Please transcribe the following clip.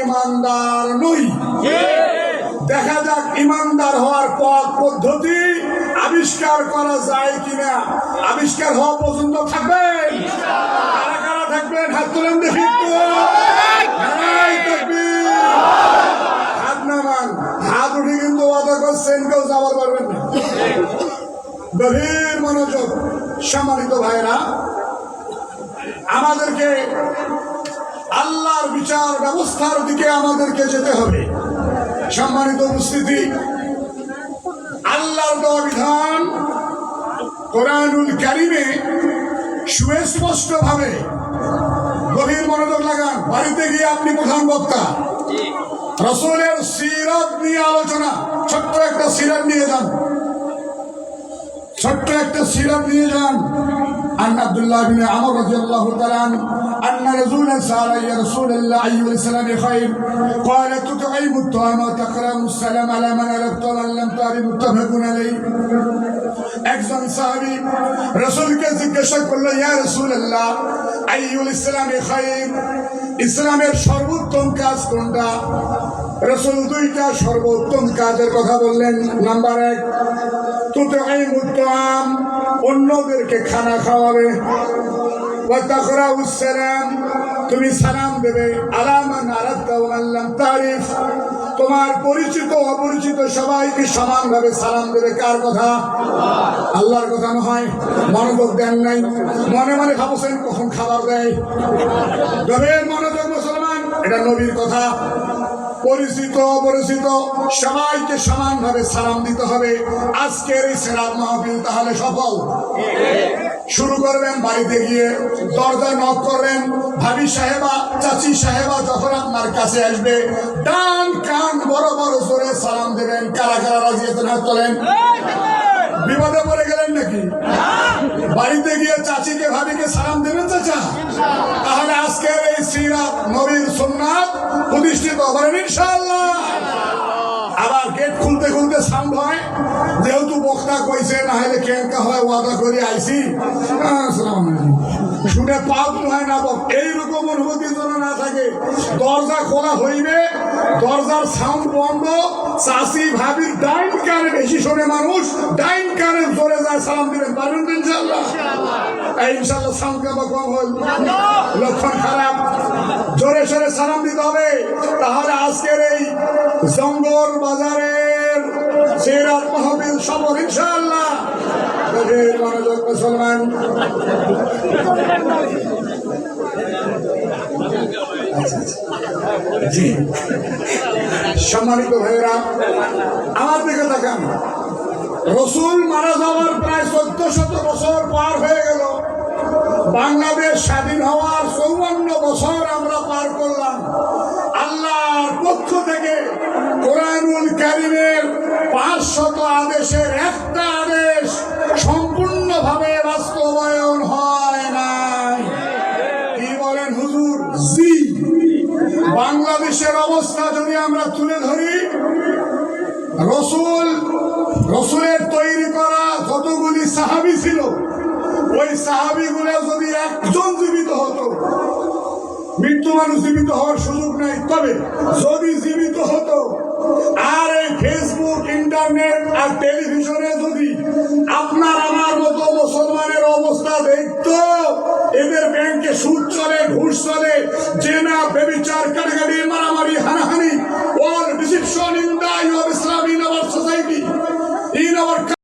ইমানদার নই। দেখা যাক ইমানদার হওয়ার পথ পদ্ধতি আবিষ্কার করা যায় কিনা। আবিষ্কার হওয়া পর্যন্ত থাকবেন? কারা কারা থাকবেন? হাত তুলেন দেখি। হাত নামান। হাত উঠে কিন্তু ওয়াদা করছেন কেউ যাওয়ার পারবেন না। গভীর মনোযোগ। সম্মানিত ভাইরা, আমাদেরকে আল্লাহর বিচার ব্যবস্থার দিকে আমাদেরকে যেতে হবে। সম্মানিত উপস্থিতি, আল্লাহর দেওয়া বিধান কোরআনুল কারিমে সুস্পষ্ট ভাবে, গভীর মনোযোগ লাগান। বাড়িতে গিয়ে আপনি প্রধান বক্তা, রাসূলের সিরাত নিয়ে আলোচনা, ছোট্ট একটা সিরাত নিয়ে যান, ছোট্ট একটা সিরাত নিয়ে যান। عن عبد الله بن عمرو رضي الله تعالى عنه أن رسولا سأل يا رسول الله أي الإسلام خير؟ قال تطعم الطعام وتقرأ السلام على من عرفت ومن لم تعرف متفق عليه। একজন সাহাবী রাসূলকে জিজ্ঞাসা করল, ইয়া রাসূলুল্লাহ আইয়ুল ইসলামি খায়র? ইসলামের সর্বোত্তম কাজ কোনটা? রাসূল দুইটা সর্বোত্তম কাজের কথা বললেন। নাম্বার 1, তুতঈমুত তাআম, অন্যদেরকে খানা খাওয়াবে। ওয়া তাকরাউস সালাম, তুমি সালাম দেবে। আলা মান আরাফতা ওয়া মান লাম তারিফ, তোমার পরিচিত অপরিচিত সবাইকে সমানভাবে সালাম দেবে। কার কথা? আল্লাহর কথা নয়। মনোযোগ দেন নাই, মনে মনে ভাবছেন কখন খাবার দেয়। গভীর মনোযোগ মুসলমান, এটা নবীর কথা। পরিচিত অপরিচিত সবাইকে সমানভাবে সালাম দিতে হবে। আজকের এই সিরাত মাহফিল তাহলে সফল। শুরু করবেন বাড়িতে গিয়ে, দরজা নক করবেন। ভাবি সাহেবা, চাচি সাহেবা যখন আপনার কাছে আসবে, ডান কান বড় বড় জোরে সালাম দেবেন। কারা কারা রাজি আছেন? হাত তোলেন। বিপদে পড়ে গেলেন নাকি? বাড়িতে গিয়ে চাচিকে ভাবিকে সালাম দেবেন চাচা? তাহলে আজকের এই সিরাত নবীর সুন্নাত প্রতিষ্ঠিত হবেন ইনশাআল্লাহ। আবার গেট খুলতে খুলতে সাউন্ড হয়, যেহেতু বক্তা কইছে, না হলে কেনকা হয়, ওয়াদা করে আইসি শুনে পাপ হয় না। এইরকম অনুভূতি যেন না থাকে। দরজা খোলা হইবে, দরজার সাউন্ড বন্ধ, চাষি ভাবির ডাইন কানে বেশি শোনে মানুষ, ডাইন কানে জোরে যায় সালাম দিবেন। পারবেন তো ইনশাআল্লাহ? ইনশাআল্লাহ সাউন্ড কেমন কম হল, লক্ষণ খারাপ। জোরে সোরে সালাম দিতে হবে। তাহলে আজকের এই জঙ্গল বাজারের সিরাত মাহফিল সফল ইনশাআল্লাহ। গভীর মনোযোগ মুসলমান। জি, সম্মানিত ভাইয়েরা, আমার দিকে তাকান। রাসূল মারা যাওয়ার প্রায় 1400 বছর পার হয়ে গেল। বাংলাদেশ স্বাধীন হওয়ার 54 বছর আমরা পার করলাম। আল্লাহর পক্ষ থেকে কোরআনুল কারীমের 500 আদেশের একটা আদেশ সম্পূর্ণভাবে বাস্তবায়ন হয় নাই। কি বলেন হুজুর? জি। বাংলাদেশের অবস্থা যদি আমরা তুলে ধরি, রসুলের তৈরি করা যতগুলি সাহাবী ছিল, ওই সাহাবীগুলো যদি একজন জীবিত হতো, মৃত্যু মানুষ জীবিত হওয়ার সুযোগ নেই, তবে যদি জীবিত হতো, আর এই ফেসবুক, ইন্টারনেট আর টেলিভিশনে যদি আপনার আমার মতো মুসলমানের অবস্থা দেখতো, এদের ব্যাংকে সুদ চলে, ঘুষ চলে, জেনা, ব্যভিচার, কারখানা